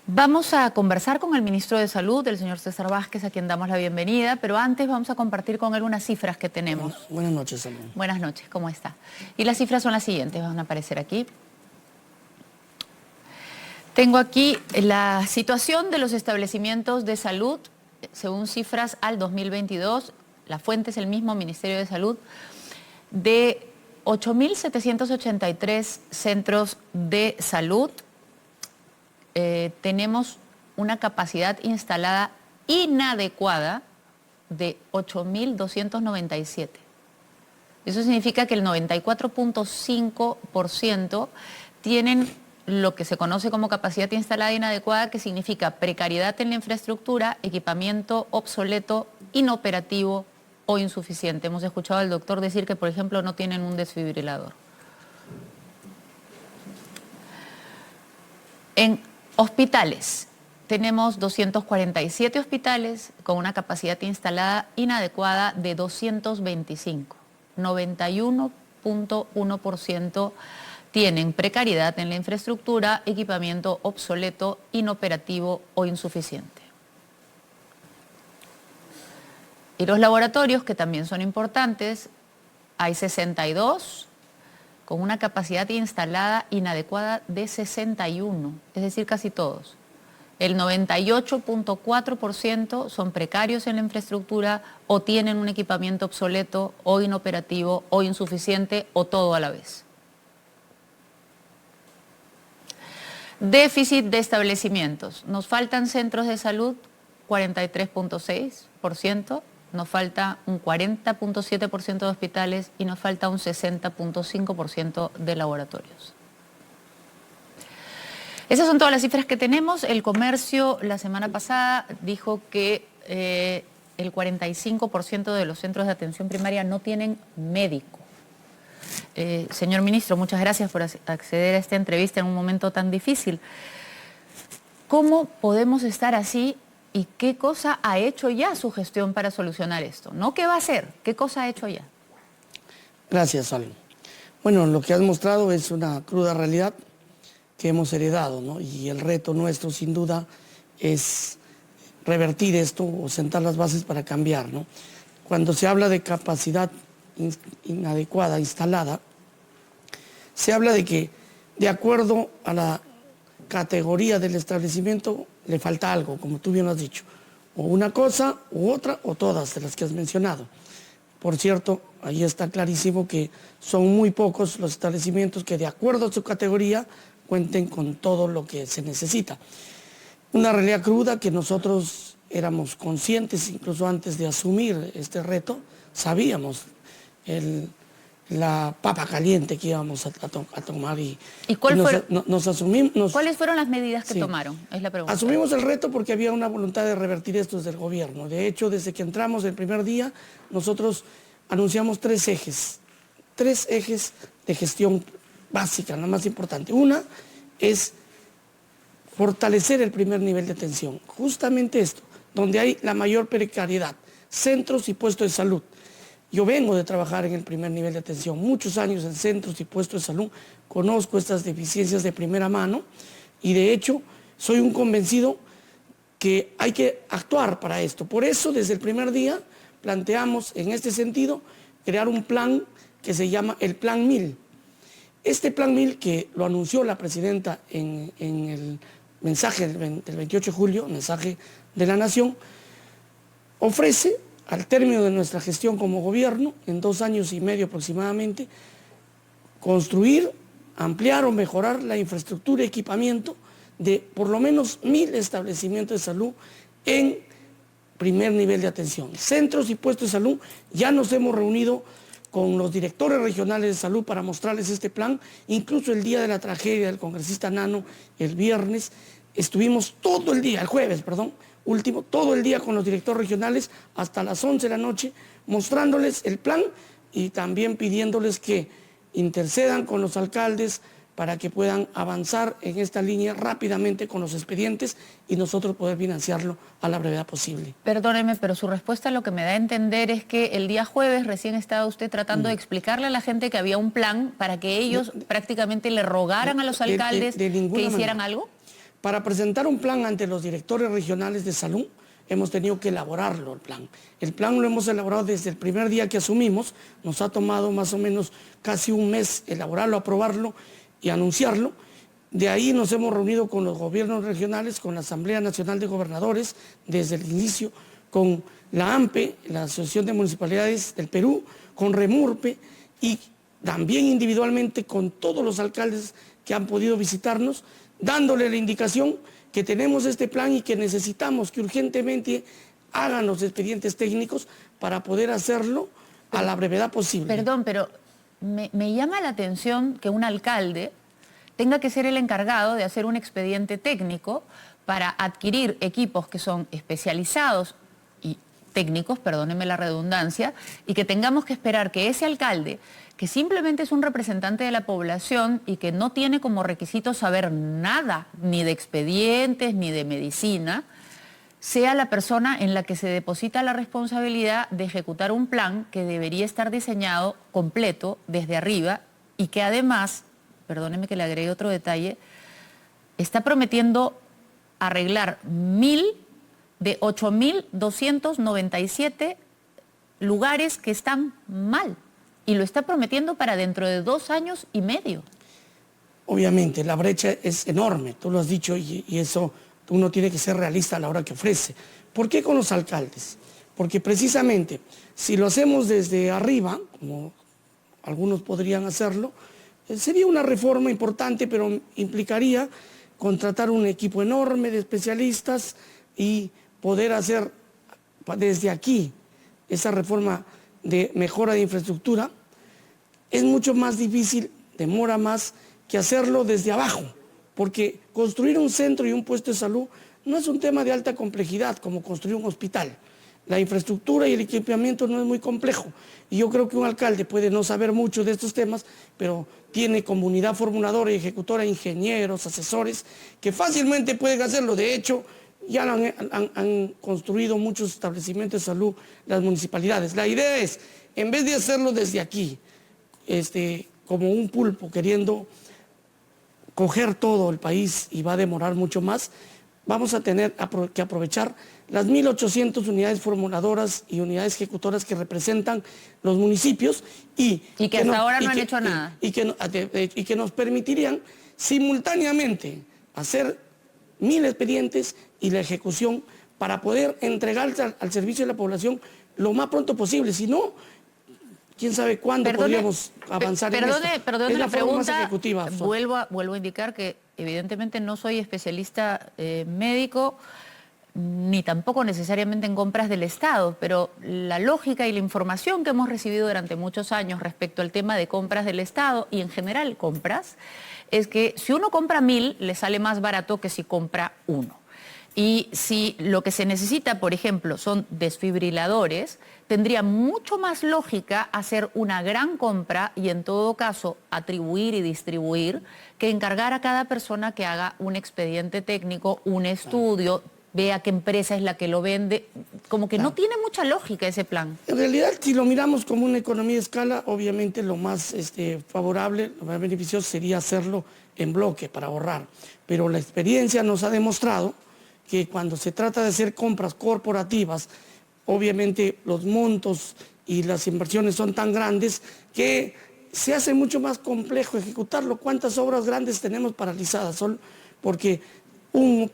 Vamos a conversar con el ministro de Salud, el señor César Vázquez, a quien damos la bienvenida, pero antes vamos a compartir con él unas cifras que tenemos. Buenas noches, Salud. Buenas noches, ¿cómo está? Y las cifras son las siguientes, van a aparecer aquí. Tengo aquí la situación de los establecimientos de salud, según cifras al 2022, la fuente es el mismo Ministerio de Salud, de 8.783 centros de salud. Tenemos una capacidad instalada inadecuada de 8.297. Eso significa que el 94.5% tienen lo que se conoce como capacidad instalada inadecuada, que significa precariedad en la infraestructura, equipamiento obsoleto, inoperativo o insuficiente. Hemos escuchado al doctor decir que, por ejemplo, no tienen un desfibrilador. En hospitales, tenemos 247 hospitales con una capacidad instalada inadecuada de 225. 91.1% tienen precariedad en la infraestructura, equipamiento obsoleto, inoperativo o insuficiente. Y los laboratorios, que también son importantes, hay 62 con una capacidad instalada inadecuada de 61, es decir, casi todos. El 98.4% son precarios en la infraestructura o tienen un equipamiento obsoleto o inoperativo o insuficiente o todo a la vez. Déficit de establecimientos. Nos faltan centros de salud, 43.6%. Nos falta un 40.7% de hospitales y nos falta un 60.5% de laboratorios. Esas son todas las cifras que tenemos. El comercio la semana pasada dijo que el 45% de los centros de atención primaria no tienen médico. Señor ministro, muchas gracias por acceder a esta entrevista en un momento tan difícil. ¿Cómo podemos estar así? ¿Y qué cosa ha hecho ya su gestión para solucionar esto? No qué va a hacer, qué cosa ha hecho ya. Gracias, Salud. Bueno, lo que has mostrado es una cruda realidad que hemos heredado, ¿no? Y el reto nuestro, sin duda, es revertir esto o sentar las bases para cambiar, ¿no? Cuando se habla de capacidad inadecuada, instalada, se habla de que, de acuerdo a la categoría del establecimiento, le falta algo, como tú bien lo has dicho, o una cosa, u otra, o todas de las que has mencionado. Por cierto, ahí está clarísimo que son muy pocos los establecimientos que, de acuerdo a su categoría, cuenten con todo lo que se necesita. Una realidad cruda que nosotros éramos conscientes, incluso antes de asumir este reto, sabíamos la papa caliente que íbamos a tomar y nos asumimos. ¿Cuáles fueron las medidas que tomaron? Es la pregunta. Asumimos el reto porque había una voluntad de revertir esto desde el gobierno. De hecho, desde que entramos el primer día, nosotros anunciamos tres ejes de gestión básica, la más importante. Una es fortalecer el primer nivel de atención, justamente esto, donde hay la mayor precariedad, centros y puestos de salud. Yo vengo de trabajar en el primer nivel de atención, muchos años en centros y puestos de salud, conozco estas deficiencias de primera mano y de hecho soy un convencido que hay que actuar para esto. Por eso desde el primer día planteamos en este sentido crear un plan que se llama el Plan 1000. Este Plan 1000 que lo anunció la presidenta en el mensaje del 28 de julio, mensaje de la Nación, ofrece al término de nuestra gestión como gobierno, en 2 años y medio aproximadamente, construir, ampliar o mejorar la infraestructura y equipamiento de por lo menos 1.000 establecimientos de salud en primer nivel de atención. Centros y puestos de salud, ya nos hemos reunido con los directores regionales de salud para mostrarles este plan, incluso el día de la tragedia del congresista Nano, el viernes, estuvimos todo el día, el jueves, perdón, último, todo el día con los directores regionales hasta las 11 de la noche, mostrándoles el plan y también pidiéndoles que intercedan con los alcaldes para que puedan avanzar en esta línea rápidamente con los expedientes y nosotros poder financiarlo a la brevedad posible. Perdóneme, pero su respuesta lo que me da a entender es que el día jueves recién estaba usted tratando de explicarle a la gente que había un plan para que ellos prácticamente le rogaran a los alcaldes que hicieran algo. Para presentar un plan ante los directores regionales de salud, hemos tenido que elaborarlo, el plan. El plan lo hemos elaborado desde el primer día que asumimos, nos ha tomado más o menos casi un mes elaborarlo, aprobarlo y anunciarlo. De ahí nos hemos reunido con los gobiernos regionales, con la Asamblea Nacional de Gobernadores, desde el inicio, con la AMPE, la Asociación de Municipalidades del Perú, con Remurpe y también individualmente con todos los alcaldes que han podido visitarnos, dándole la indicación que tenemos este plan y que necesitamos que urgentemente hagan los expedientes técnicos para poder hacerlo a la brevedad posible. Perdón, pero me llama la atención que un alcalde tenga que ser el encargado de hacer un expediente técnico para adquirir equipos que son especializados y técnicos, perdónenme la redundancia, y que tengamos que esperar que ese alcalde, que simplemente es un representante de la población y que no tiene como requisito saber nada, ni de expedientes, ni de medicina, sea la persona en la que se deposita la responsabilidad de ejecutar un plan que debería estar diseñado completo desde arriba y que además, perdóneme que le agregue otro detalle, está prometiendo arreglar 1.000 de 8.297 lugares que están mal. Y lo está prometiendo para dentro de 2 años y medio. Obviamente, la brecha es enorme, tú lo has dicho, y eso uno tiene que ser realista a la hora que ofrece. ¿Por qué con los alcaldes? Porque precisamente, si lo hacemos desde arriba, como algunos podrían hacerlo, sería una reforma importante, pero implicaría contratar un equipo enorme de especialistas y poder hacer desde aquí esa reforma de mejora de infraestructura. Es mucho más difícil, demora más que hacerlo desde abajo, porque construir un centro y un puesto de salud no es un tema de alta complejidad como construir un hospital. La infraestructura y el equipamiento no es muy complejo. Y yo creo que un alcalde puede no saber mucho de estos temas, pero tiene comunidad formuladora y ejecutora, ingenieros, asesores, que fácilmente pueden hacerlo. De hecho, ya han construido muchos establecimientos de salud las municipalidades. La idea es, en vez de hacerlo desde aquí, como un pulpo queriendo coger todo el país y va a demorar mucho más, vamos a tener que aprovechar las 1.800 unidades formuladoras y unidades ejecutoras que representan los municipios y que hasta ahora no han hecho nada. Y que nos permitirían simultáneamente hacer 1.000 expedientes y la ejecución para poder entregar al servicio de la población lo más pronto posible. Si no, quién sabe cuándo podríamos avanzar en esto. Perdone la pregunta, ejecutiva. Vuelvo a indicar que evidentemente no soy especialista médico, ni tampoco necesariamente en compras del Estado, pero la lógica y la información que hemos recibido durante muchos años respecto al tema de compras del Estado y en general compras, es que si uno compra 1.000, le sale más barato que si compra 1. Y si lo que se necesita, por ejemplo, son desfibriladores, tendría mucho más lógica hacer una gran compra y en todo caso atribuir y distribuir que encargar a cada persona que haga un expediente técnico, un estudio, vea qué empresa es la que lo vende. Como que no tiene mucha lógica ese plan. En realidad, si lo miramos como una economía de escala, obviamente lo más favorable, lo más beneficioso sería hacerlo en bloque para ahorrar. Pero la experiencia nos ha demostrado que cuando se trata de hacer compras corporativas, obviamente los montos y las inversiones son tan grandes que se hace mucho más complejo ejecutarlo. ¿Cuántas obras grandes tenemos paralizadas? Porque un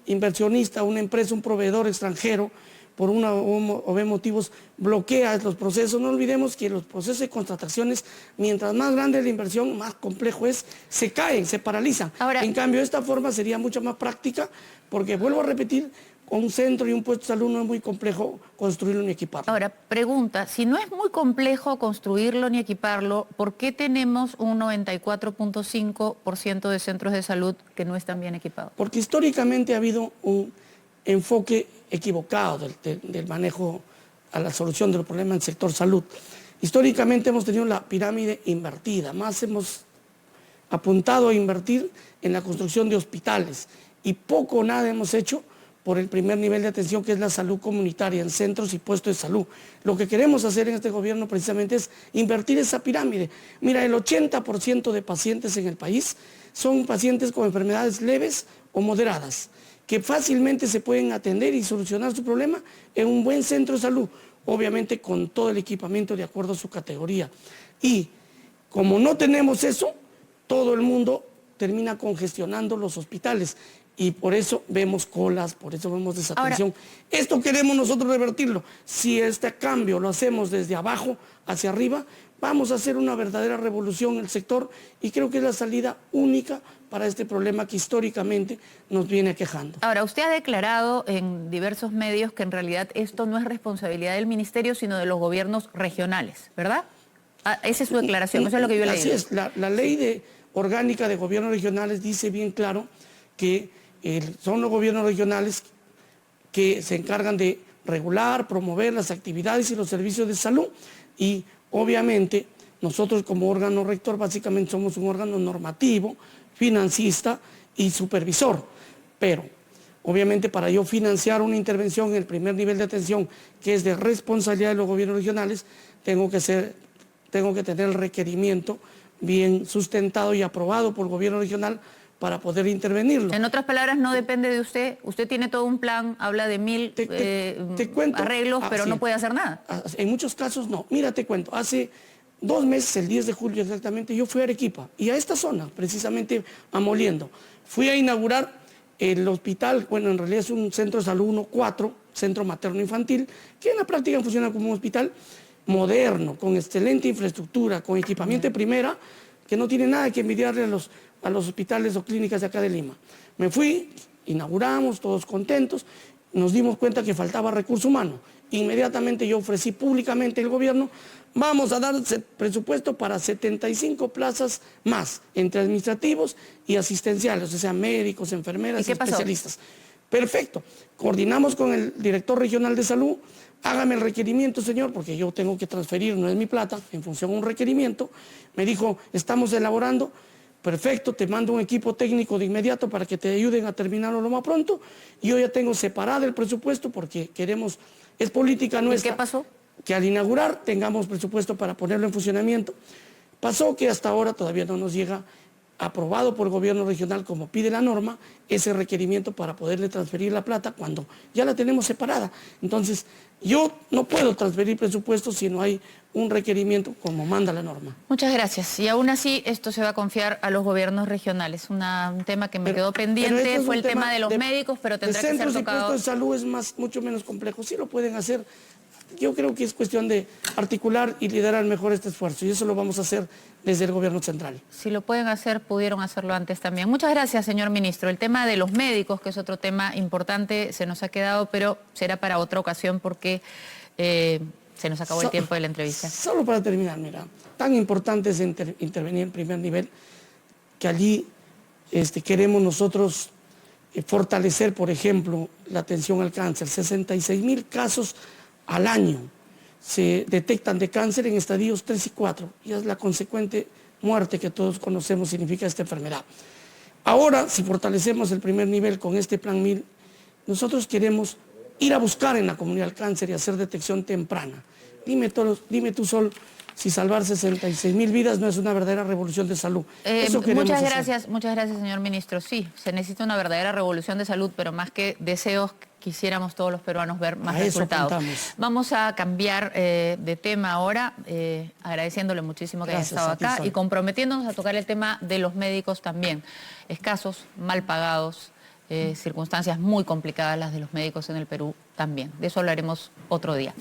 inversionista, una empresa, un proveedor extranjero, por una o B motivos, bloquea los procesos. No olvidemos que los procesos de contrataciones, mientras más grande la inversión, más complejo es, se caen, se paralizan. Ahora, en cambio, esta forma sería mucho más práctica, porque vuelvo a repetir, con un centro y un puesto de salud no es muy complejo construirlo ni equiparlo. Ahora, pregunta, si no es muy complejo construirlo ni equiparlo, ¿por qué tenemos un 94.5% de centros de salud que no están bien equipados? Porque históricamente ha habido un enfoque equivocado del manejo a la solución de los problemas en el sector salud. Históricamente hemos tenido la pirámide invertida, más hemos apuntado a invertir en la construcción de hospitales y poco o nada hemos hecho por el primer nivel de atención, que es la salud comunitaria en centros y puestos de salud. Lo que queremos hacer en este gobierno precisamente es invertir esa pirámide. Mira, el 80% de pacientes en el país son pacientes con enfermedades leves o moderadas, que fácilmente se pueden atender y solucionar su problema en un buen centro de salud, obviamente con todo el equipamiento de acuerdo a su categoría. Y como no tenemos eso, todo el mundo termina congestionando los hospitales y por eso vemos colas, por eso vemos desatención. Ahora, esto queremos nosotros revertirlo. Si este cambio lo hacemos desde abajo hacia arriba, vamos a hacer una verdadera revolución en el sector y creo que es la salida única para este problema que históricamente nos viene aquejando. Ahora, usted ha declarado en diversos medios que en realidad esto no es responsabilidad del ministerio, sino de los gobiernos regionales, ¿verdad? Esa es su declaración, eso es lo que yo le digo. Así es, la ley orgánica de gobiernos regionales dice bien claro que son los gobiernos regionales que se encargan de regular, promover las actividades y los servicios de salud y obviamente nosotros como órgano rector básicamente somos un órgano normativo, financista y supervisor, pero obviamente para yo financiar una intervención en el primer nivel de atención que es de responsabilidad de los gobiernos regionales, tengo que tener el requerimiento bien sustentado y aprobado por el gobierno regional para poder intervenirlo. En otras palabras, no depende de usted. Usted tiene todo un plan, habla de 1000 arreglos, pero no puede hacer nada. En muchos casos no. Mira, te cuento, hace 2 meses, el 10 de julio exactamente, yo fui a Arequipa y a esta zona, precisamente a Moliendo. Fui a inaugurar el hospital, bueno, en realidad es un centro de salud 1-4, centro materno infantil, que en la práctica funciona como un hospital moderno, con excelente infraestructura, con equipamiento de primera, que no tiene nada que envidiarle a los hospitales o clínicas de acá de Lima. Me fui, inauguramos, todos contentos, nos dimos cuenta que faltaba recurso humano. Inmediatamente yo ofrecí públicamente al gobierno, vamos a dar presupuesto para 75 plazas más, entre administrativos y asistenciales, o sea, médicos, enfermeras y especialistas. Perfecto, coordinamos con el director regional de salud, hágame el requerimiento, señor, porque yo tengo que transferir, no es mi plata, en función a un requerimiento. Me dijo, estamos elaborando, perfecto, te mando un equipo técnico de inmediato para que te ayuden a terminarlo lo más pronto. Yo ya tengo separado el presupuesto porque queremos, es política nuestra. ¿Y qué pasó? Que al inaugurar tengamos presupuesto para ponerlo en funcionamiento. Pasó que hasta ahora todavía no nos llega aprobado por el gobierno regional como pide la norma, ese requerimiento para poderle transferir la plata cuando ya la tenemos separada. Entonces, yo no puedo transferir presupuesto si no hay un requerimiento como manda la norma. Muchas gracias. Y aún así, esto se va a confiar a los gobiernos regionales. Un tema que me quedó pendiente fue el tema de los médicos, pero tendrá que ser tocado. De centros y puestos de salud es mucho menos complejo. Sí lo pueden hacer. Yo creo que es cuestión de articular y liderar mejor este esfuerzo y eso lo vamos a hacer desde el gobierno central. Si lo pueden hacer, pudieron hacerlo antes también. Muchas gracias, señor ministro. El tema de los médicos, que es otro tema importante, se nos ha quedado, pero será para otra ocasión porque se nos acabó el tiempo de la entrevista. Solo para terminar, mira, tan importante es intervenir en primer nivel que allí queremos nosotros fortalecer, por ejemplo, la atención al cáncer. 66,000 casos al año se detectan de cáncer en estadios 3 y 4, y es la consecuente muerte que todos conocemos significa esta enfermedad. Ahora, si fortalecemos el primer nivel con este Plan 1000, nosotros queremos ir a buscar en la comunidad el cáncer y hacer detección temprana. Dime tú, Sol, si salvar 66,000 vidas no es una verdadera revolución de salud. Eso queremos hacer. Muchas gracias, señor ministro. Sí, se necesita una verdadera revolución de salud, pero más que deseos, quisiéramos todos los peruanos ver más resultados. Vamos a cambiar de tema ahora, agradeciéndole muchísimo que haya estado acá y comprometiéndonos a tocar el tema de los médicos también. Escasos, mal pagados, circunstancias muy complicadas las de los médicos en el Perú también. De eso hablaremos otro día.